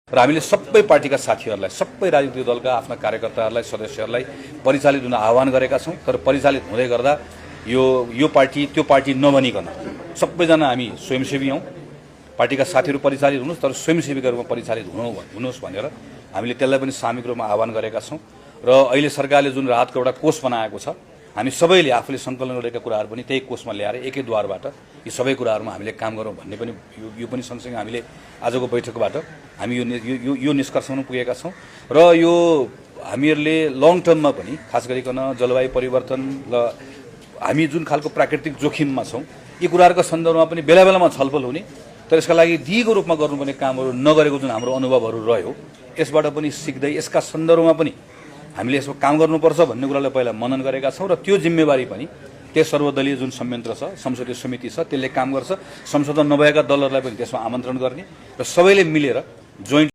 र हामीले सबै पार्टीका साथीहरूलाई, सबै राजनीतिक दलका आफ्ना कार्यकर्ताहरूलाई, सदस्यहरूलाई परिचालित हुन आह्वान गरेका छौँ। तर परिचालित हुँदै गर्दा यो पार्टी त्यो पार्टी नभनिकन सबैजना हामी स्वयंसेवी हौँ। पार्टीका साथीहरू परिचालित हुनुहोस्, तर स्वयंसेवीका रूपमा परिचालित हुनुहोस् भनेर हामीले त्यसलाई पनि सामूहिक रूपमा आह्वान गरेका छौँ। र अहिले सरकारले जुन राहतको एउटा कोष बनाएको छ, हामी सबैले आफूले सङ्कलन गरेका कुराहरू पनि त्यही कोषमा ल्याएर एकै द्वारबाट यी सबै कुराहरूमा हामीले काम गरौँ भन्ने पनि यो पनि सँगसँगै हामीले आजको बैठकबाट हामी यो निष्कर्षमा पुगेका छौँ। र यो हामीहरूले लङ टर्ममा पनि खास गरिकन जलवायु परिवर्तन र हामी जुन खालको प्राकृतिक जोखिममा छौँ यी कुराहरूको सन्दर्भमा पनि बेला बेलामा छलफल हुने, तर यसका लागि दिगो रूपमा गर्नुपर्ने कामहरू नगरेको जुन हाम्रो अनुभवहरू रह्यो यसबाट पनि सिक्दै यसका सन्दर्भमा पनि हामीले यसमा काम गर्नुपर्छ भन्ने कुरालाई पहिला मनन गरेका छौँ। र त्यो जिम्मेवारी पनि त्यस सर्वदलीय जुन संयन्त्र छ, संसदीय समिति छ, त्यसले काम गर्छ। संशोधन नभएका दलहरूलाई पनि त्यसमा आमन्त्रण गर्ने र सबैले मिलेर जोइन्ट